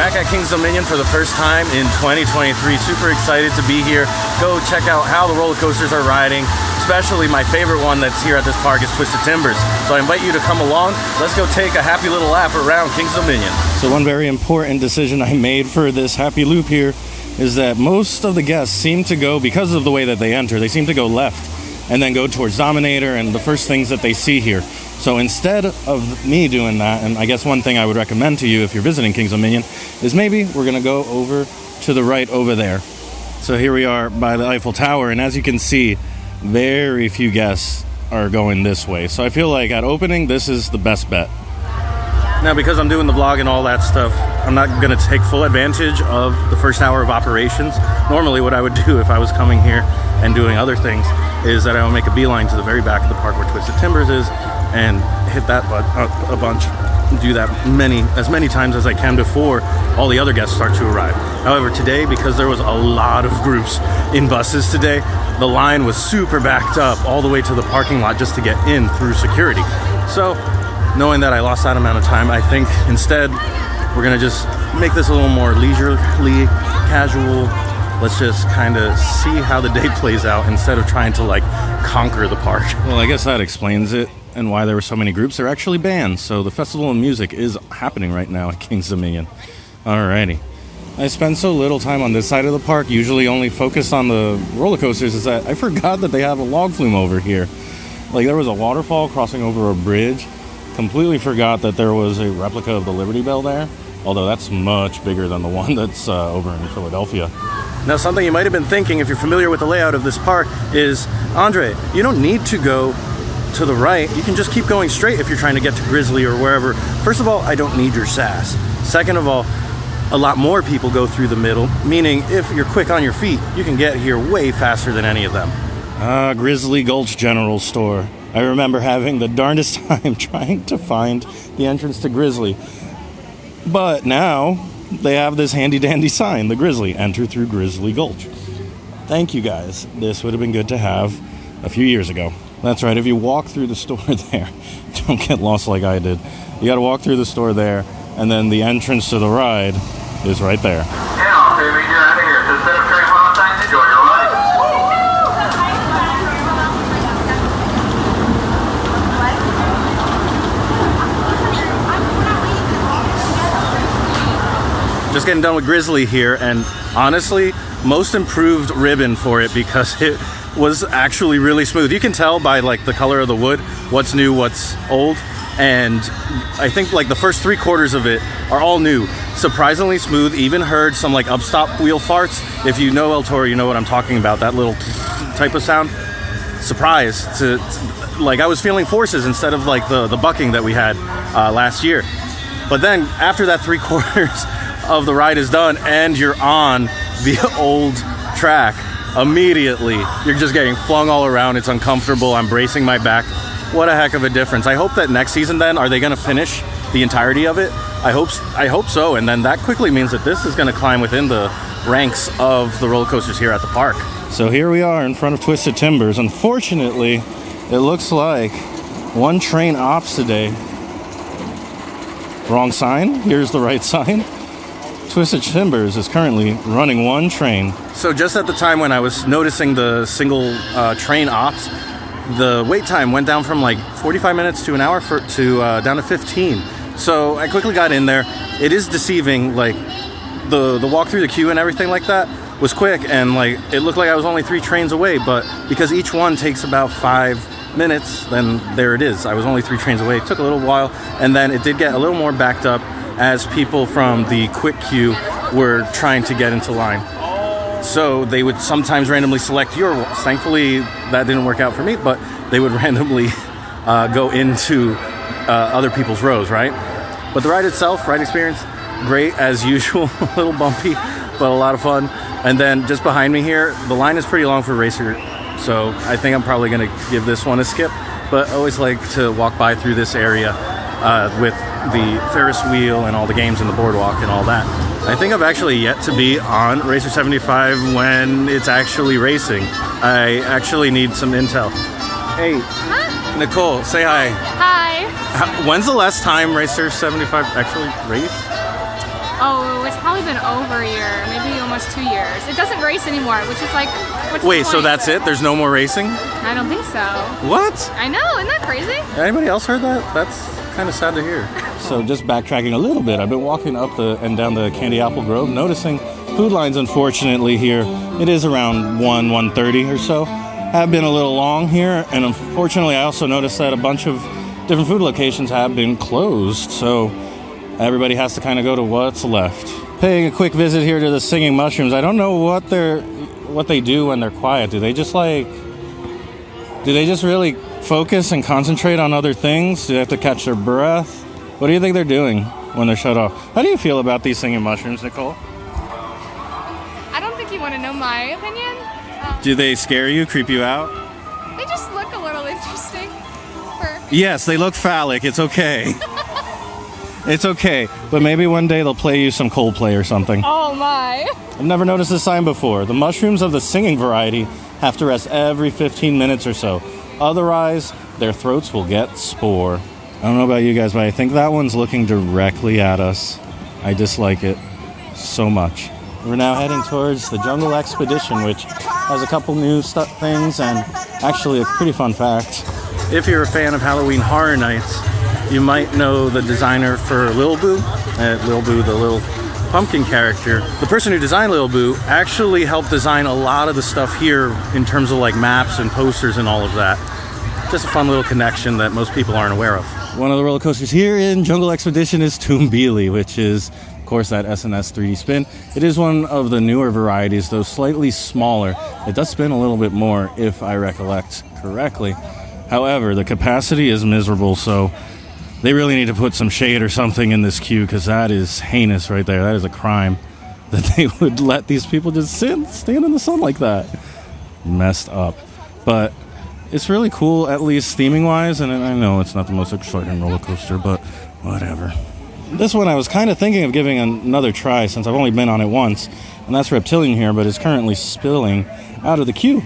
back at King's Dominion for the first time in 2023. Super excited to be here. Go check out how the roller coasters are riding. Especially my favorite one that's here at this park is Twisted Timbers. So I invite you to come along. Let's go take a happy little lap around King's Dominion. So one very important decision I made for this happy loop here is that most of the guests seem to go, because of the way that they enter, they seem to go left and then go towards Dominator and the first things that they see here. So instead of me doing that, and I guess one thing I would recommend to you if you're visiting King's Dominion is maybe we're gonna go over to the right over there. So here we are by the Eiffel Tower, and as you can see, very few guests are going this way. So I feel like at opening, this is the best bet. Now, because I'm doing the vlog and all that stuff, I'm not gonna take full advantage of the first hour of operations. Normally what I would do if I was coming here and doing other things is that I would make a beeline to the very back of the park where Twisted Timbers is and hit that a bunch, do that as many times as I can before all the other guests start to arrive. However, today, because there was a lot of groups in buses today, the line was super backed up all the way to the parking lot just to get in through security. So knowing that I lost that amount of time, I think instead we're gonna just make this a little more leisurely, casual. Let's just kind of see how the day plays out instead of trying to like conquer the park. Well, I guess that explains it and why there were so many groups. They're actually bands, so the festival of music is happening right now at King's Dominion. Alrighty. I spend so little time on this side of the park, usually only focused on the roller coasters, is that I forgot that they have a log flume over here. Like there was a waterfall crossing over a bridge. Completely forgot that there was a replica of the Liberty Bell there, although that's much bigger than the one that's over in Philadelphia. Now, something you might have been thinking if you're familiar with the layout of this park is, Andre, you don't need to go to the right. You can just keep going straight if you're trying to get to Grizzly or wherever. First of all, I don't need your sass. Second of all, a lot more people go through the middle, meaning if you're quick on your feet, you can get here way faster than any of them. Grizzly Gulch General Store. I remember having the darndest time trying to find the entrance to Grizzly. But now they have this handy dandy sign, the Grizzly, enter through Grizzly Gulch. Thank you guys. This would have been good to have a few years ago. That's right, if you walk through the store there, don't get lost like I did. You gotta walk through the store there, and then the entrance to the ride is right there. Yeah, baby, you're out of here. So set up train one time, enjoy your ride. Just getting done with Grizzly here, and honestly, most improved ribbon for it because it was actually really smooth. You can tell by like the color of the wood what's new, what's old, and I think like the first 3/4 of it are all new. Surprisingly smooth. Even heard some like upstop wheel farts. If you know El Toro, you know what I'm talking about, that little type of sound. Surprised to like I was feeling forces instead of like the bucking that we had last year. But then after that 3/4 of the ride is done and you're on the old track, immediately you're just getting flung all around. It's uncomfortable. I'm bracing my back. What a heck of a difference. I hope that next season then, are they going to finish the entirety of it? I hope so, and then that quickly means that this is going to climb within the ranks of the roller coasters here at the park. So here we are in front of Twisted Timbers. Unfortunately, it looks like one train ops today. Wrong sign. Here's the right sign. Twisted Timbers is currently running one train. So just at the time when I was noticing the single train ops, the wait time went down from like 45 minutes to an hour down to 15. So I quickly got in there. It is deceiving, like the walk through the queue and everything like that was quick, and like it looked like I was only 3 trains away, but because each one takes about 5 minutes, then there it is. I was only 3 trains away. It took a little while, and then it did get a little more backed up as people from the quick queue were trying to get into line. So they would sometimes randomly select your walls. Thankfully, that didn't work out for me, but they would randomly go into other people's rows, right? But the ride itself, ride experience, great as usual. A little bumpy, but a lot of fun. And then just behind me here, the line is pretty long for Racer, so I think I'm probably going to give this one a skip. But I always like to walk by through this area with the Ferris wheel and all the games in the boardwalk and all that. I think I've actually yet to be on Racer 75 when it's actually racing. I actually need some intel. Hey, hi. Nicole, say hi. Hi. When's the last time Racer 75 actually raced? Oh, it's probably been over a year, maybe almost 2 years. It doesn't race anymore, which is like, what's the Wait, point? so that's it? There's no more racing? I don't think so. What? I know, isn't that crazy? Anybody else heard that? That's kind of sad to hear. So just backtracking a little bit, I've been walking up and down the Candy Apple Grove, noticing food lines, unfortunately, here. It is around 1:30 or so. Have been a little long here, and unfortunately, I also noticed that a bunch of different food locations have been closed, so everybody has to kind of go to what's left. Paying a quick visit here to the Singing Mushrooms. I don't know what they do when they're quiet. Do they just really focus and concentrate on other things? Do they have to catch their breath? What do you think they're doing when they're shut off? How do you feel about these Singing Mushrooms, Nicole? I don't think you want to know my opinion. Do they scare you, creep you out? They just look a little interesting. Yes, they look phallic. It's okay. It's okay. But maybe one day they'll play you some Coldplay or something. Oh my. I've never noticed this sign before. The mushrooms of the singing variety have to rest every 15 minutes or so. Otherwise, their throats will get spore. I don't know about you guys, but I think that one's looking directly at us. I dislike it so much. We're now heading towards the Jungle Expedition, which has a couple new things and actually a pretty fun fact. If you're a fan of Halloween Horror Nights, you might know the designer for Lil Boo. Lil Boo, the little pumpkin character. The person who designed Lil Boo actually helped design a lot of the stuff here in terms of like maps and posters and all of that. Just a fun little connection that most people aren't aware of. One of the roller coasters here in Jungle Expedition is Tumbili, which is, of course, that SNS 3D spin. It is one of the newer varieties, though slightly smaller. It does spin a little bit more, if I recollect correctly. However, the capacity is miserable, so they really need to put some shade or something in this queue, because that is heinous right there. That is a crime that they would let these people just stand in the sun like that. Messed up. But it's really cool, at least theming-wise, and I know it's not the most exciting roller coaster, but whatever. This one I was kind of thinking of giving another try, since I've only been on it once, and that's Reptilian here, but it's currently spilling out of the queue.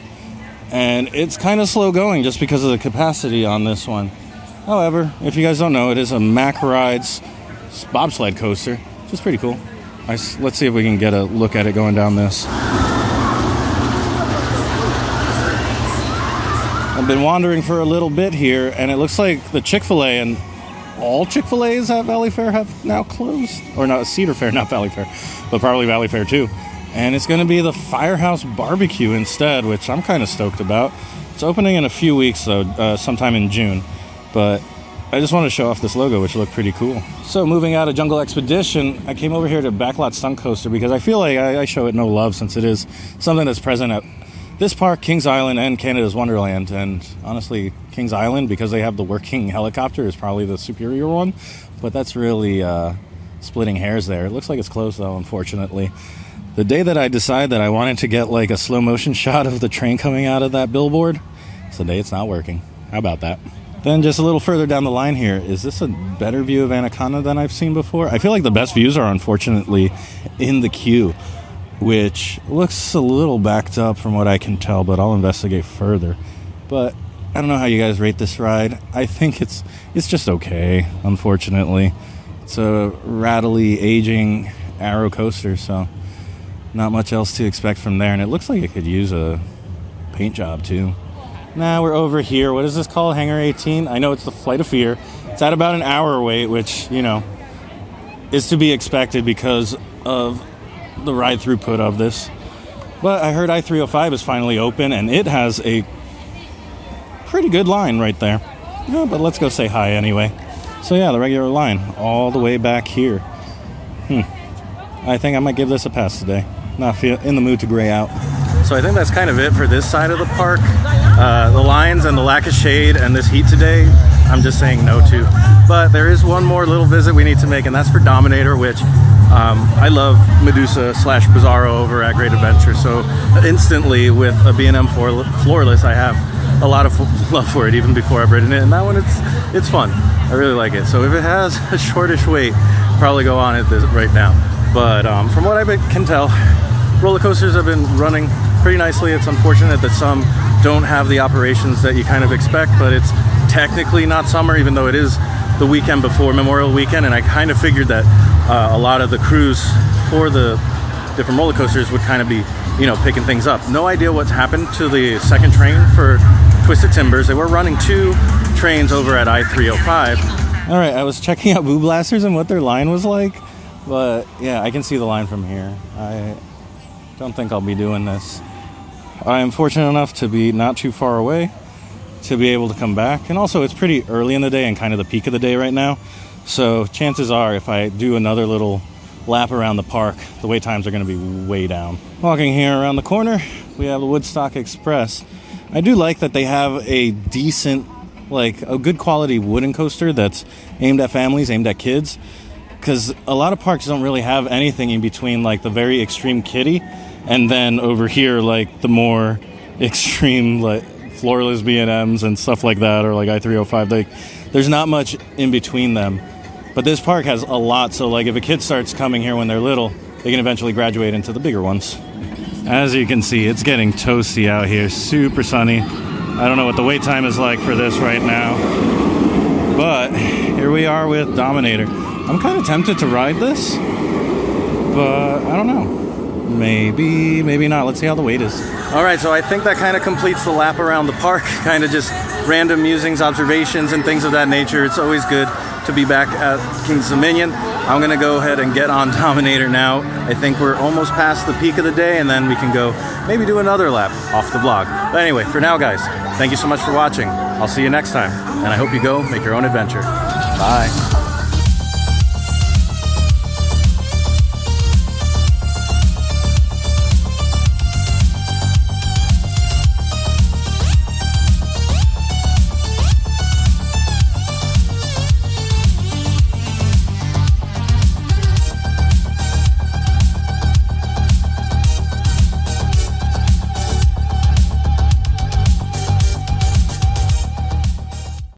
And it's kind of slow going just because of the capacity on this one. However, if you guys don't know, it is a Mack Rides bobsled coaster, which is pretty cool. Let's see if we can get a look at it going down this. I've been wandering for a little bit here, and it looks like the Chick-fil-A and all Chick-fil-A's at Valley Fair have now closed. Or not, Cedar Fair, not Valley Fair, but probably Valley Fair too. And it's going to be the Firehouse Barbecue instead, which I'm kind of stoked about. It's opening in a few weeks, though, sometime in June. But I just want to show off this logo, which looked pretty cool. So moving out of Jungle Expedition, I came over here to Backlot Stunt Coaster because I feel like I show it no love, since it is something that's present at this park, Kings Island, and Canada's Wonderland. And honestly, Kings Island, because they have the working helicopter, is probably the superior one. But that's really splitting hairs there. It looks like it's closed, though, unfortunately. The day that I decided that I wanted to get like a slow motion shot of the train coming out of that billboard, it's the day it's not working. How about that? Then just a little further down the line here, is this a better view of Anaconda than I've seen before? I feel like the best views are unfortunately in the queue, which looks a little backed up from what I can tell, but I'll investigate further. But I don't know how you guys rate this ride. I think it's just okay, unfortunately. It's a rattly, aging Arrow coaster, so not much else to expect from there. And it looks like it could use a paint job too. Now we're over here. What is this called? Hangar 18? I know it's the Flight of Fear. It's at about an hour wait, which, you know, is to be expected because of the ride throughput of this. But I heard I-305 is finally open, and it has a pretty good line right there. Yeah, but let's go say hi anyway. So yeah, the regular line all the way back here. I think I might give this a pass today. Not in the mood to gray out. So I think that's kind of it for this side of the park. The lines and the lack of shade and this heat today, I'm just saying no to. But there is one more little visit we need to make, and that's for Dominator, which I love Medusa / Bizarro over at Great Adventure. So instantly with a B&M floorless, I have a lot of love for it even before I've ridden it. And that one, it's fun. I really like it. So if it has a shortish wait, probably go on it right now. But from what I can tell, roller coasters have been running pretty nicely. It's unfortunate that some don't have the operations that you kind of expect, but it's technically not summer, even though it is the weekend before Memorial Weekend, and I kind of figured that a lot of the crews for the different roller coasters would kind of be, you know, picking things up. No idea what's happened to the second train for Twisted Timbers. They were running 2 trains over at I-305. All right, I was checking out Boo Blasters and what their line was like, but yeah, I can see the line from here. I don't think I'll be doing this. I am fortunate enough to be not too far away to be able to come back, and also it's pretty early in the day and kind of the peak of the day right now, so chances are if I do another little lap around the park, the wait times are going to be way down. Walking here around the corner, we have the Woodstock Express. I do like that they have a decent, like a good quality wooden coaster that's aimed at families, aimed at kids, because a lot of parks don't really have anything in between, like the very extreme kiddie and then over here like the more extreme like floorless B&Ms and stuff like that, or like I-305. Like there's not much in between them, but this park has a lot, so like if a kid starts coming here when they're little, they can eventually graduate into the bigger ones. As you can see, it's getting toasty out here, super sunny. I don't know what the wait time is like for this right now, but here we are with Dominator. I'm kind of tempted to ride this, but I don't know. Maybe, maybe not. Let's see how the wait is. All right, so I think that kind of completes the lap around the park. Kind of just random musings, observations, and things of that nature. It's always good to be back at King's Dominion. I'm gonna go ahead and get on Dominator now. I think we're almost past the peak of the day, and then we can go maybe do another lap off the vlog. But anyway, for now, guys, thank you so much for watching. I'll see you next time, and I hope you go make your own adventure. Bye.